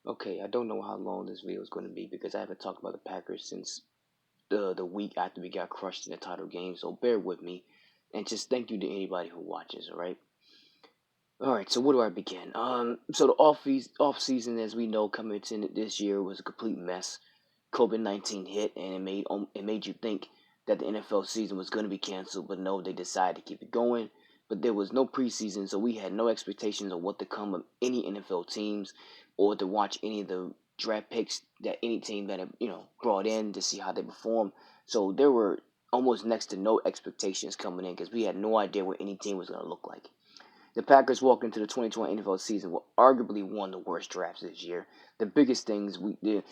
Okay, I don't know how long this video is going to be because I haven't talked about the Packers since the week after we got crushed in the title game. So bear with me, and just thank you to anybody who watches. All right. So where do I begin? So the off season, as we know, coming into this year was a complete mess. COVID-19 hit, and it made you think that the NFL season was going to be canceled, but no, they decided to keep it going. But there was no preseason, so we had no expectations of what to come of any NFL teams, or to watch any of the draft picks that any team that brought in to see how they perform. So there were almost next to no expectations coming in because we had no idea what any team was going to look like. The Packers walked into the 2020 NFL season with arguably one of the worst drafts this year. The biggest things we did,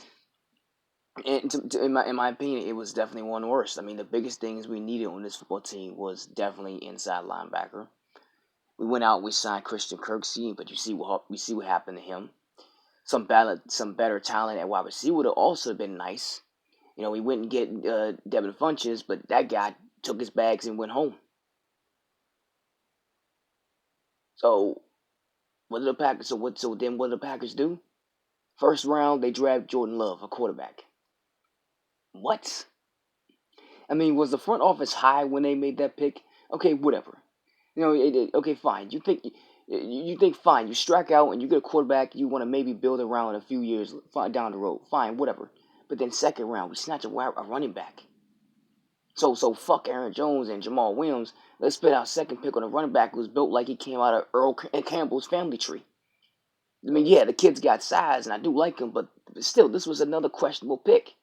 and in my opinion, it was definitely one of the worst. I mean, the biggest things we needed on this football team was definitely inside linebacker. We went out, we signed Christian Kirksey, but we see what happened to him. Some better talent at wide receiver would have also been nice. We went and get Devin Funches, but that guy took his bags and went home. So what did the Packers? So then what did the Packers do? First round, they draft Jordan Love, a quarterback. What? I mean, was the front office high when they made that pick? Okay, whatever. Okay, fine. You think fine. You strike out and you get a quarterback you want to maybe build around a few years down the road. Fine, whatever. But then second round, we snatch a running back. So fuck Aaron Jones and Jamal Williams. Let's spit out second pick on a running back who's built like he came out of Earl Campbell's family tree. I mean, yeah, the kid's got size and I do like him, but still, this was another questionable pick.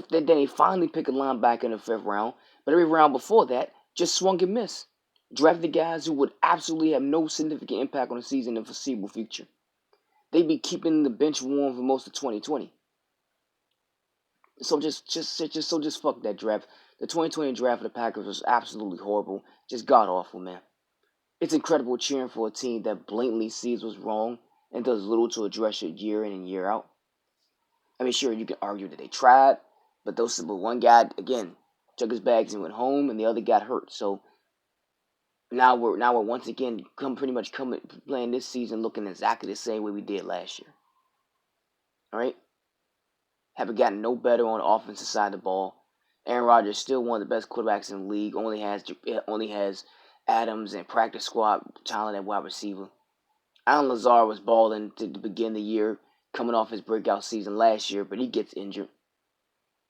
Then they finally pick a linebacker in the fifth round, but every round before that just swung and missed. Drafted guys who would absolutely have no significant impact on the season in the foreseeable future. They'd be keeping the bench warm for most of 2020. So just fuck that draft. The 2020 draft for the Packers was absolutely horrible, just god awful, man. It's incredible cheering for a team that blatantly sees what's wrong and does little to address it year in and year out. I mean, sure, you can argue that they tried, but one guy again took his bags and went home, and the other got hurt. So now we're once again pretty much coming playing this season looking exactly the same way we did last year. All right, haven't gotten no better on the offensive side of the ball. Aaron Rodgers still one of the best quarterbacks in the league. Only has Adams and practice squad talent at wide receiver. Alan Lazard was balling to begin the year, coming off his breakout season last year, but he gets injured.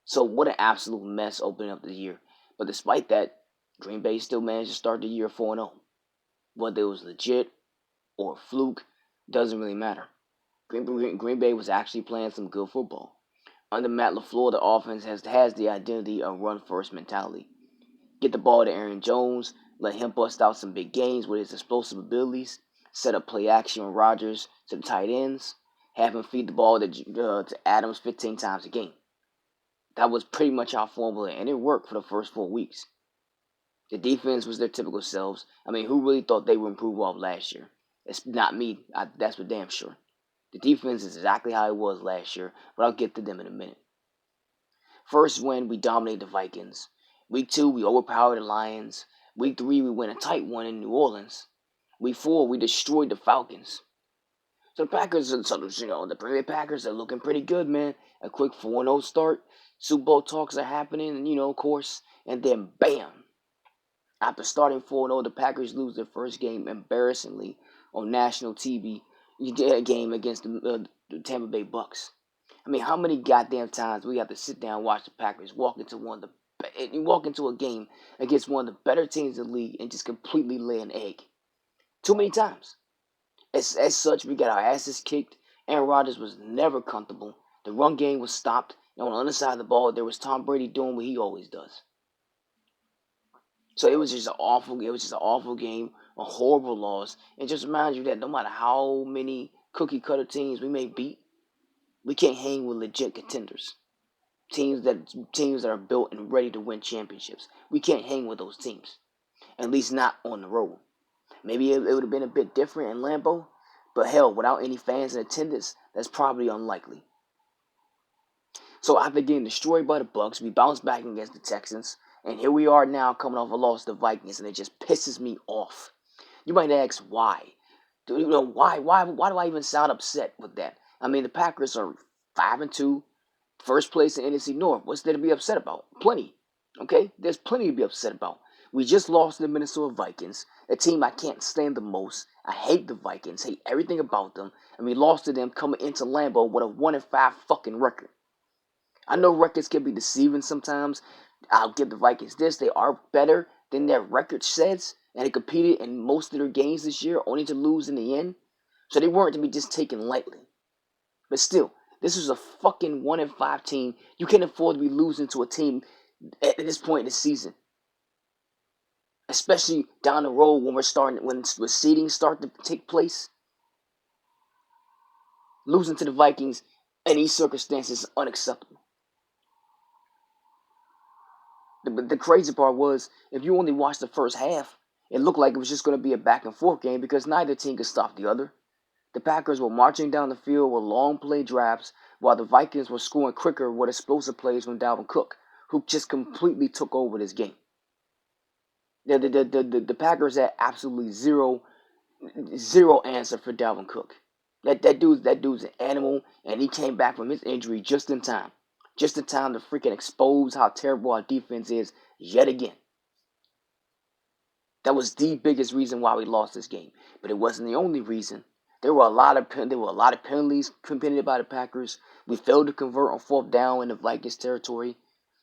So what an absolute mess opening up the year. But despite that, Green Bay still managed to start the year 4-0. Whether it was legit or fluke doesn't really matter. Green Bay was actually playing some good football. Under Matt LaFleur, the offense has the identity of run-first mentality. Get the ball to Aaron Jones, let him bust out some big games with his explosive abilities, set up play action with Rodgers to the tight ends, have him feed the ball to Adams 15 times a game. That was pretty much our formula, and it worked for the first 4 weeks. The defense was their typical selves. I mean, who really thought they would improve off last year? It's not me. That's for damn sure. The defense is exactly how it was last year, but I'll get to them in a minute. First win, we dominated the Vikings. Week 2, we overpowered the Lions. Week 3, we win a tight one in New Orleans. Week 4, we destroyed the Falcons. So the Packers, the Green Bay Packers are looking pretty good, man. A quick 4-0 start. Super Bowl talks are happening, and of course, and then bam. After starting 4-0, the Packers lose their first game embarrassingly on national TV game against the Tampa Bay Bucks. I mean, how many goddamn times we have to sit down and watch the Packers walk into a game against one of the better teams in the league and just completely lay an egg? Too many times. As such, we got our asses kicked. Aaron Rodgers was never comfortable. The run game was stopped. And on the other side of the ball, there was Tom Brady doing what he always does. So it was just an awful game, a horrible loss. And just remind you that no matter how many cookie cutter teams we may beat, we can't hang with legit contenders. Teams that are built and ready to win championships. We can't hang with those teams. At least not on the road. Maybe it would have been a bit different in Lambeau, but hell, without any fans in attendance, that's probably unlikely. So after getting destroyed by the Bucks, we bounced back against the Texans, and here we are now coming off a loss to the Vikings, and it just pisses me off. You might ask why. Why do I even sound upset with that? I mean, the Packers are 5-2, first place in NFC North. What's there to be upset about? Plenty. Okay, there's plenty to be upset about. We just lost to the Minnesota Vikings, a team I can't stand the most. I hate the Vikings, hate everything about them, and we lost to them coming into Lambeau with a 1-5 fucking record. I know records can be deceiving sometimes. I'll give the Vikings this. They are better than their record says, and they competed in most of their games this year, only to lose in the end. So they weren't to be just taken lightly. But still, this is a fucking 1-5 team. You can't afford to be losing to a team at this point in the season. Especially down the road when when seedings start to take place. Losing to the Vikings in these circumstances is unacceptable. The crazy part was, if you only watched the first half, it looked like it was just going to be a back and forth game because neither team could stop the other. The Packers were marching down the field with long play drives, while the Vikings were scoring quicker with explosive plays from Dalvin Cook, who just completely took over this game. The Packers had absolutely zero answer for Dalvin Cook. That dude's an animal, and he came back from his injury just in time. Just in time to freaking expose how terrible our defense is yet again. That was the biggest reason why we lost this game. But it wasn't the only reason. There were a lot of penalties committed by the Packers. We failed to convert on fourth down in the Vikings territory.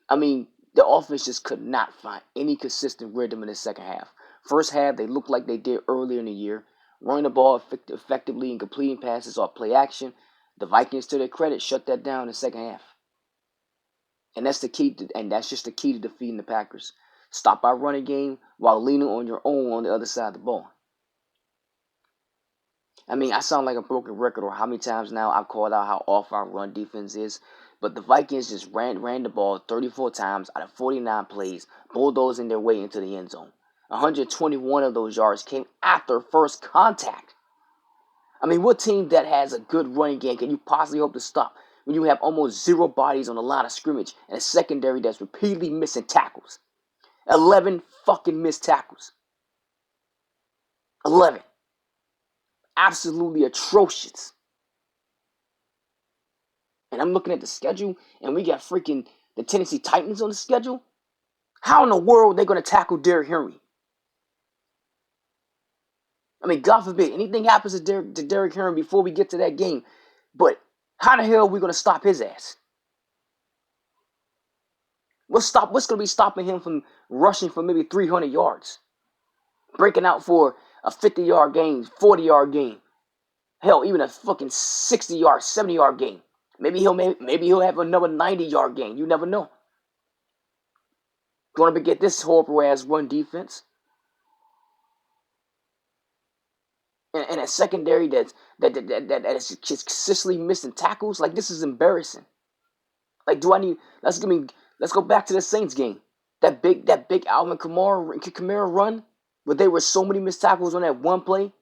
I mean, the offense just could not find any consistent rhythm in the second half. First half, they looked like they did earlier in the year, running the ball effectively and completing passes off play action. The Vikings, to their credit, shut that down in the second half. And that's just the key to defeating the Packers. Stop our running game while leaning on your own on the other side of the ball. I mean, I sound like a broken record, or how many times now I've called out how off our run defense is. But the Vikings just ran the ball 34 times out of 49 plays, bulldozing their way into the end zone. 121 of those yards came after first contact. I mean, what team that has a good running game can you possibly hope to stop when you have almost zero bodies on the line of scrimmage and a secondary that's repeatedly missing tackles? 11 fucking missed tackles. 11. Absolutely atrocious. And I'm looking at the schedule, and we got freaking the Tennessee Titans on the schedule. How in the world are they going to tackle Derrick Henry? I mean, God forbid anything happens to Derrick Henry before we get to that game. But how the hell are we going to stop his ass? What's going to be stopping him from rushing for maybe 300 yards? Breaking out for a 50-yard game, 40-yard game. Hell, even a fucking 60-yard, 70-yard game. Maybe he'll have another 90-yard game. You never know. Going to get this horrible ass run defense. And a secondary that is just consistently missing tackles. Like, this is embarrassing. Like, let's go back to the Saints game. That big Alvin Kamara run, where there were so many missed tackles on that one play.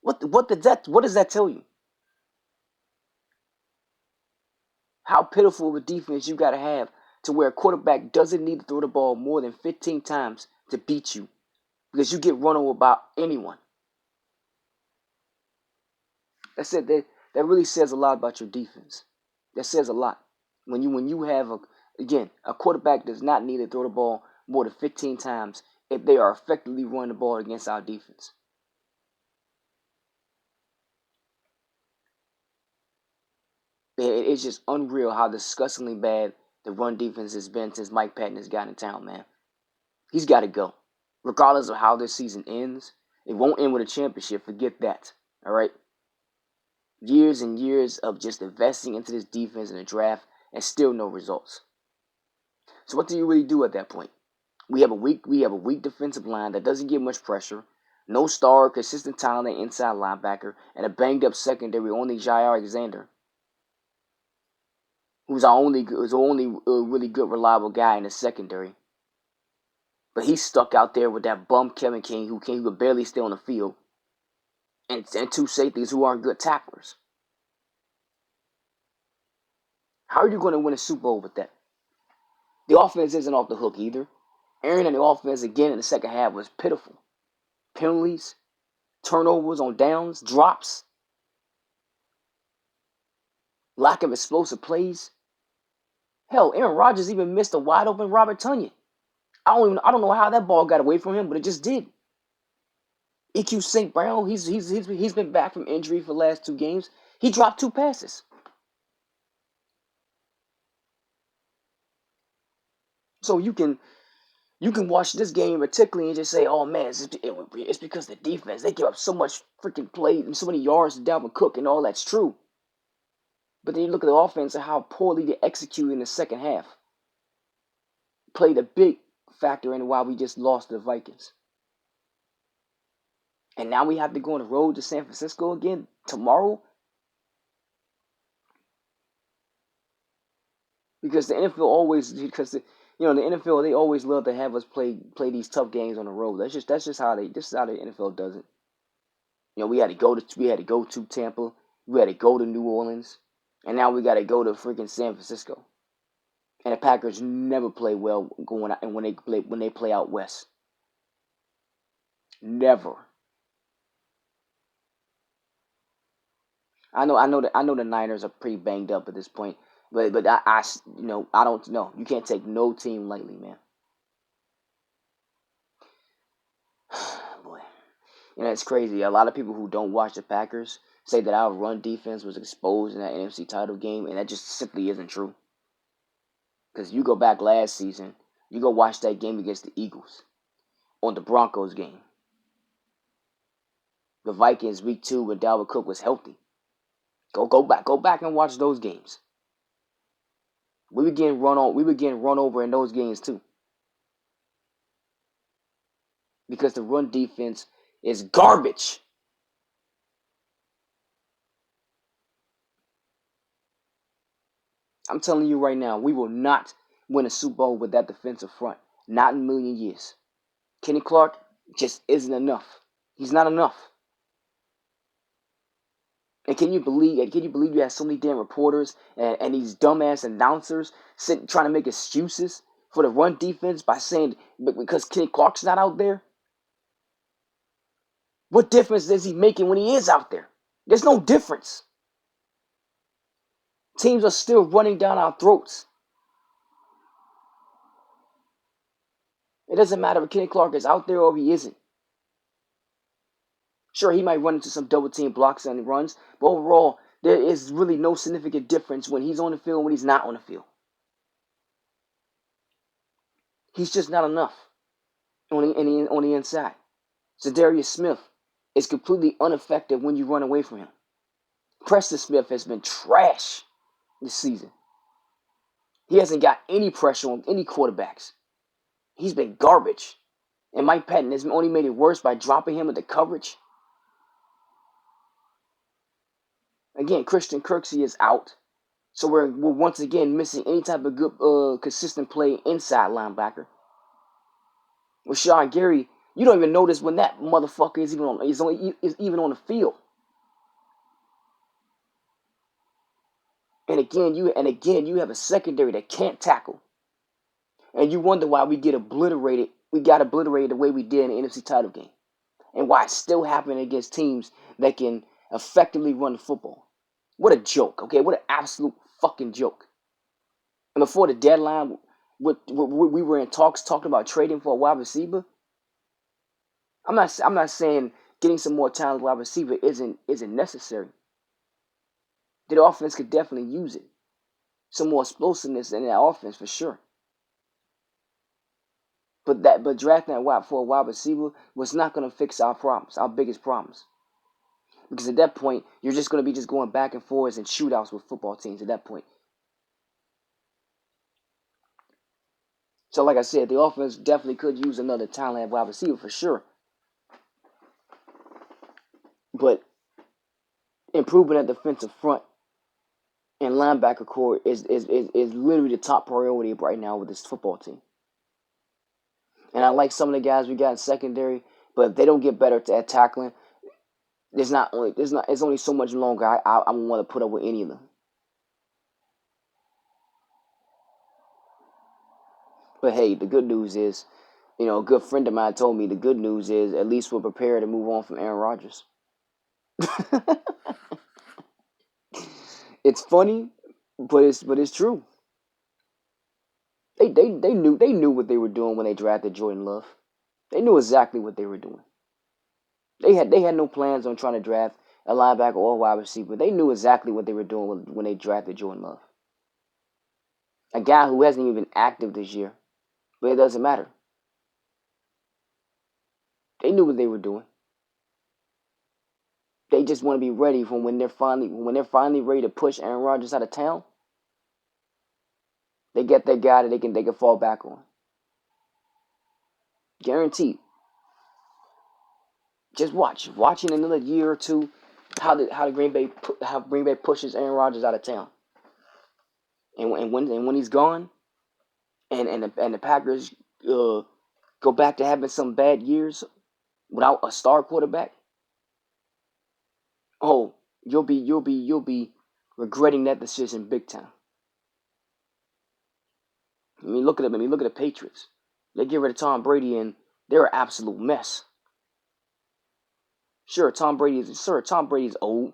What does that tell you? How pitiful of a defense you got to have to where a quarterback doesn't need to throw the ball more than 15 times to beat you because you get run over by anyone. That really says a lot about your defense. That says a lot. When you have a quarterback does not need to throw the ball more than 15 times if they are effectively running the ball against our defense. It's just unreal how disgustingly bad the run defense has been since Mike Patton has gotten in town, man. He's got to go. Regardless of how this season ends, it won't end with a championship. Forget that. All right? Years and years of just investing into this defense in the draft and still no results. So what do you really do at that point? We have a weak defensive line that doesn't get much pressure, no star, consistent talent at inside linebacker, and a banged up secondary, only Jair Alexander, who's our only really good, reliable guy in the secondary. But he's stuck out there with that bum Kevin King, who could barely stay on the field, and two safeties who aren't good tacklers. How are you going to win a Super Bowl with that? The offense isn't off the hook either. Aaron and the offense again in the second half was pitiful. Penalties, turnovers on downs, drops, lack of explosive plays. Hell, Aaron Rodgers even missed a wide open Robert Tonyan. I don't know how that ball got away from him, but it just did. EQ St. Brown, he's been back from injury for the last 2 games. He dropped 2 passes. So you can watch this game particularly and just say, oh man, it's because of the defense. They give up so much freaking play and so many yards to Dalvin Cook, and all that's true. But then you look at the offense and how poorly they executed in the second half. Played a big factor in why we just lost to the Vikings. And now we have to go on the road to San Francisco again tomorrow. Because the NFL the NFL, they always love to have us play these tough games on the road. That's just how the NFL does it. We had to go to Tampa, we had to go to New Orleans, and now we got to go to freaking San Francisco. And the Packers never play well going out, and when they play out west, never. I know the Niners are pretty banged up at this point, but I don't know. You can't take no team lightly, man. Boy, it's crazy. A lot of people who don't watch the Packers say that our run defense was exposed in that NFC title game, and that just simply isn't true. Because you go back last season, you go watch that game against the Eagles, on the Broncos game, the Vikings week 2 when Dalvin Cook was healthy. Go back and watch those games. We were getting run over in those games too. Because the run defense is garbage. I'm telling you right now, we will not win a Super Bowl with that defensive front. Not in a million years. Kenny Clark just isn't enough. He's not enough. And can you believe you have so many damn reporters and these dumbass announcers trying to make excuses for the run defense by saying because Kenny Clark's not out there? What difference is he making when he is out there? There's no difference. Teams are still running down our throats. It doesn't matter if Kenny Clark is out there or if he isn't. Sure, he might run into some double team blocks and runs, but overall, there is really no significant difference when he's on the field and when he's not on the field. He's just not enough on the inside. Zadarius Smith is completely ineffective when you run away from him. Preston Smith has been trash this season. He hasn't got any pressure on any quarterbacks. He's been garbage. And Mike Patton has only made it worse by dropping him into coverage. Again, Christian Kirksey is out. So we're once again missing any type of good, consistent play inside linebacker. Rashawn Gary, you don't even notice when that motherfucker is even on the field. And again, you have a secondary that can't tackle. And you wonder why we get obliterated. We got obliterated the way we did in the NFC title game. And why it's still happening against teams that can effectively run the football. What a joke, okay? What an absolute fucking joke. And before the deadline, we were in talking about trading for a wide receiver. I'm not saying getting some more talented wide receiver isn't necessary. The offense could definitely use it. Some more explosiveness in that offense for sure. But drafting for a wide receiver was not going to fix our problems, our biggest problems. Because at that point, you're just going to be going back and forth and shootouts with football teams at that point. So like I said, the offense definitely could use another talented wide receiver for sure. But improving that defensive front and linebacker core is literally the top priority right now with this football team. And I like some of the guys we got in secondary, but if they don't get better at tackling, it's only so much longer I want to put up with any of them. But hey, the good news is A good friend of mine told me the good news is at least we're prepared to move on from Aaron Rodgers. It's funny, but it's true. They knew what they were doing when they drafted Jordan Love. They knew exactly what they were doing. They had no plans on trying to draft a linebacker or a wide receiver. They knew exactly what they were doing when they drafted Jordan Love. A guy who hasn't even been active this year. But it doesn't matter. They knew what they were doing. They just want to be ready for when they're finally ready to push Aaron Rodgers out of town. They get that guy that they can fall back on. Guaranteed. Just watch in another year or two how Green Bay pushes Aaron Rodgers out of town. And when he's gone, and the Packers go back to having some bad years without a star quarterback. Oh, you'll be regretting that decision big time. Look at them. Look at the Patriots. They get rid of Tom Brady and they're an absolute mess. Sure, Tom Brady's old,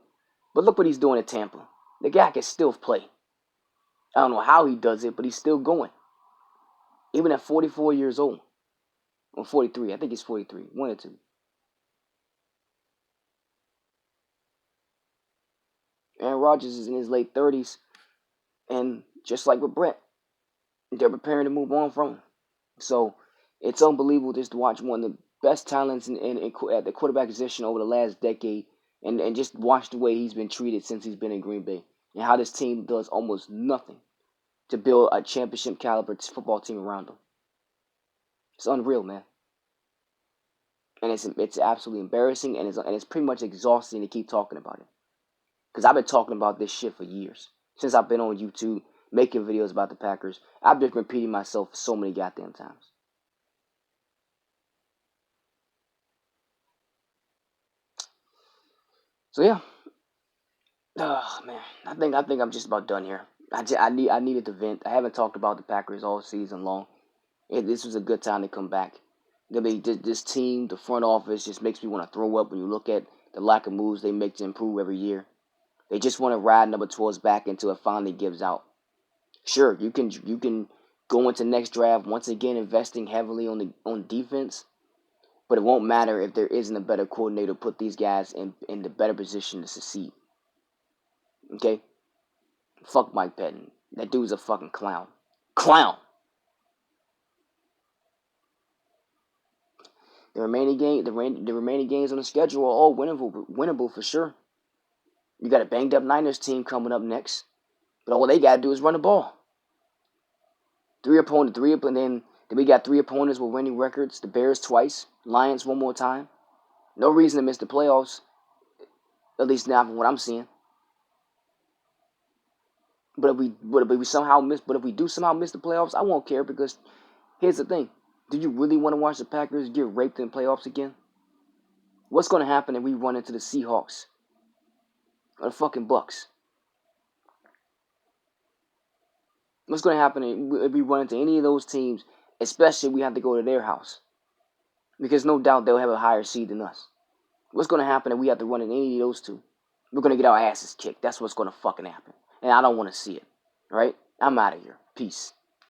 but look what he's doing at Tampa. The guy can still play. I don't know how he does it, but he's still going. Even at 44 years old. Or 43. I think he's 43. One or two. Aaron Rodgers is in his late 30s. And just like with Brett, they're preparing to move on from him. So it's unbelievable just to watch one of the best talents at the quarterback position over the last decade and just watch the way he's been treated since he's been in Green Bay and how this team does almost nothing to build a championship caliber football team around him. It's unreal, man. And it's absolutely embarrassing and it's pretty much exhausting to keep talking about it. Because I've been talking about this shit for years. Since I've been on YouTube making videos about the Packers, I've just been repeating myself so many goddamn times. So yeah, oh man, I think I'm just about done here. I needed to vent. I haven't talked about the Packers all season long. This was a good time to come back. This team, the front office, just makes me want to throw up when you look at the lack of moves they make to improve every year. They just want to ride number 12's back until it finally gives out. Sure, you can go into next draft once again investing heavily on defense, but it won't matter if there isn't a better coordinator to put these guys in the better position to succeed. Okay? Fuck Mike Pettin. That dude's a fucking clown. Clown! The remaining games on the schedule are all winnable for sure. You got a banged up Niners team coming up next, but all they gotta do is run the ball. And then we got three opponents with winning records. The Bears twice, Lions one more time. No reason to miss the playoffs, at least now from what I'm seeing. But if we do somehow miss the playoffs, I won't care because here's the thing: do you really want to watch the Packers get raped in the playoffs again? What's going to happen if we run into the Seahawks or the fucking Bucks? What's going to happen if we run into any of those teams, especially if we have to go to their house? Because no doubt they'll have a higher seed than us. What's going to happen if we have to run into any of those two? We're going to get our asses kicked. That's what's going to fucking happen. And I don't want to see it. All right? I'm out of here. Peace.